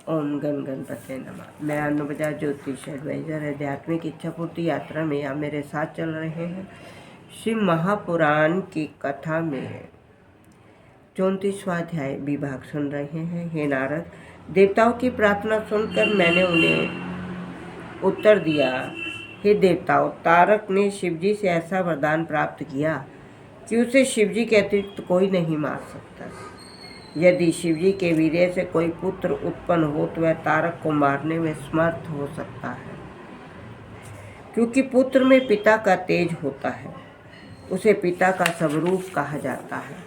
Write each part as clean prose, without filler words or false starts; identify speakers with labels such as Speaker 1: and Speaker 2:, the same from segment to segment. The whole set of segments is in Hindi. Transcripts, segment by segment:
Speaker 1: ओम गण गणपते नमः। मैं अनु बजाज ज्योतिष एडवाइजर आध्यात्मिक इच्छा पूर्ति यात्रा में आप मेरे साथ चल रहे हैं। शिव महापुराण की कथा में 34वां अध्याय विभाग सुन रहे हैं। हे नारद, देवताओं की प्रार्थना सुनकर मैंने उन्हें उत्तर दिया, हे देवताओं, तारक ने शिवजी से ऐसा वरदान प्राप्त किया कि उसे शिवजी के अतिरिक्त कोई नहीं मार सकता। यदि शिवजी के वीर्य से कोई पुत्र उत्पन्न हो तो वह तारक को मारने में समर्थ हो सकता है, क्योंकि पुत्र में पिता का तेज होता है। उसे पिता का स्वरूप कहा जाता है।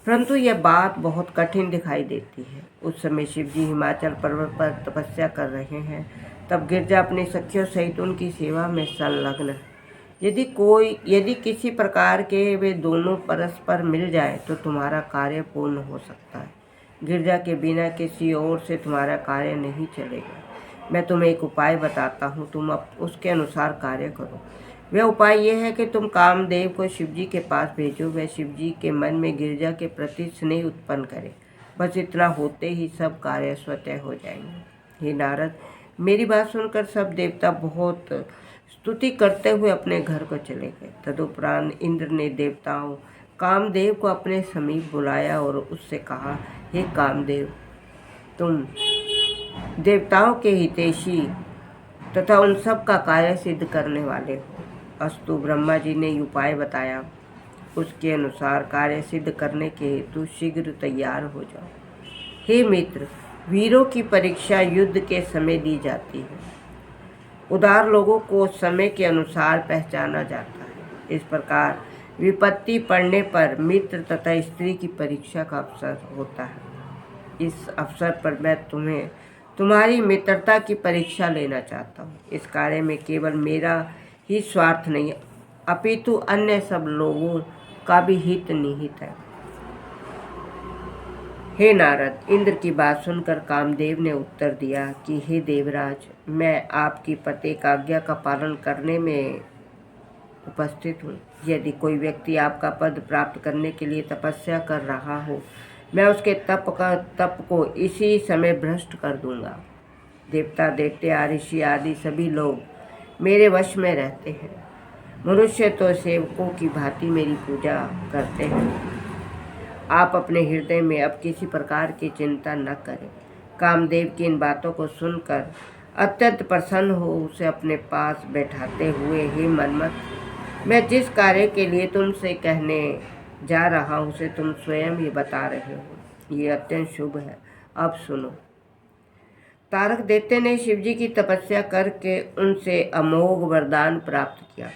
Speaker 1: परंतु यह बात बहुत कठिन दिखाई देती है। उस समय शिवजी हिमाचल पर्वत पर तपस्या कर रहे हैं। तब गिरजा अपनी सखियों सहित उनकी सेवा में संलग्न है। यदि किसी प्रकार के वे दोनों परस्पर मिल जाए तो तुम्हारा कार्य पूर्ण हो सकता है। गिरजा के बिना किसी और से तुम्हारा कार्य नहीं चलेगा। मैं तुम्हें एक उपाय बताता हूँ, तुम उसके अनुसार कार्य करो। वह उपाय यह है कि तुम कामदेव को शिवजी के पास भेजो। वह शिवजी के मन में गिरजा के प्रति स्नेह उत्पन्न करे। बस इतना होते ही सब कार्य स्वतः हो जाएंगे। हे नारद, मेरी बात सुनकर सब देवता बहुत स्तुति करते हुए अपने घर को चले गए। तदुपरांत इंद्र ने देवताओं कामदेव को अपने समीप बुलाया और उससे कहा, हे कामदेव, तुम देवताओं के हितैषी तथा उन सब का कार्य सिद्ध करने वाले हो। अस्तु, ब्रह्मा जी ने उपाय बताया, उसके अनुसार कार्य सिद्ध करने के हेतु शीघ्र तैयार हो जाओ। हे मित्र, वीरों की परीक्षा युद्ध के समय दी जाती है। उदार लोगों को समय के अनुसार पहचाना जाता है। इस प्रकार विपत्ति पड़ने पर मित्र तथा स्त्री की परीक्षा का अवसर होता है। इस अवसर पर मैं तुम्हारी मित्रता की परीक्षा लेना चाहता हूँ। इस कार्य में केवल मेरा ही स्वार्थ नहीं, अपितु अन्य सब लोगों का भी हित निहित है। हे नारद, इंद्र की बात सुनकर कामदेव ने उत्तर दिया कि हे देवराज, मैं आपकी प्रत्येक आज्ञा का पालन करने में उपस्थित हूँ। यदि कोई व्यक्ति आपका पद प्राप्त करने के लिए तपस्या कर रहा हो, मैं उसके तप को इसी समय भ्रष्ट कर दूंगा। देवता, दैत्य, ऋषि आदि सभी लोग मेरे वश में रहते हैं। मनुष्य तो सेवकों की भांति मेरी पूजा करते हैं। आप अपने हृदय में अब किसी प्रकार की चिंता न करें। कामदेव की इन बातों को सुनकर अत्यंत प्रसन्न हो उसे अपने पास बैठाते हुए, हे मनमत, मैं जिस कार्य के लिए तुमसे कहने जा रहा हूँ उसे तुम स्वयं ही बता रहे हो। ये अत्यंत शुभ है। अब सुनो। तारक दैत्य ने शिवजी की तपस्या करके उनसे अमोघ वरदान प्राप्त किया।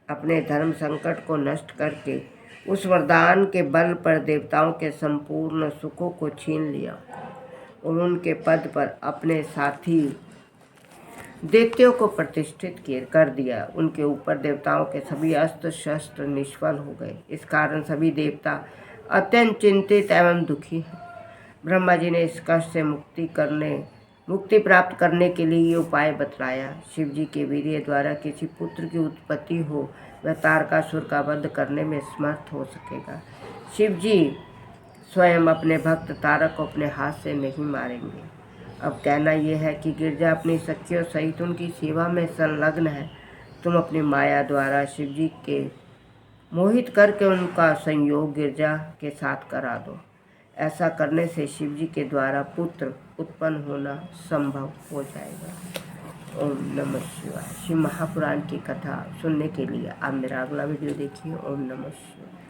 Speaker 1: अपने धर्म संकट को नष्ट करके उस वरदान के बल पर देवताओं के संपूर्ण सुखों को छीन लिया और उनके पद पर अपने साथी दैत्यों को प्रतिष्ठित कर दिया। उनके ऊपर देवताओं के सभी अस्त्र शस्त्र निष्फल हो गए। इस कारण सभी देवता अत्यंत चिंतित एवं दुखी हैं। ब्रह्मा जी ने इस कष्ट से मुक्ति प्राप्त करने के लिए ये उपाय बतलाया। शिवजी के वीर्य द्वारा किसी पुत्र की उत्पत्ति हो, वह तारकासुर का वध करने में समर्थ हो सकेगा। शिवजी स्वयं अपने भक्त तारक को अपने हाथ से नहीं मारेंगे। अब कहना यह है कि गिरजा अपनी सखियों सहित उनकी सेवा में संलग्न है। तुम अपनी माया द्वारा शिवजी के मोहित करके उनका संयोग गिरजा के साथ करा दो। ऐसा करने से शिवजी के द्वारा पुत्र उत्पन्न होना संभव हो जाएगा। ओम नमः शिवाय। शिव महापुराण की कथा सुनने के लिए आप मेरा अगला वीडियो देखिए। ओम नमः शिवाय।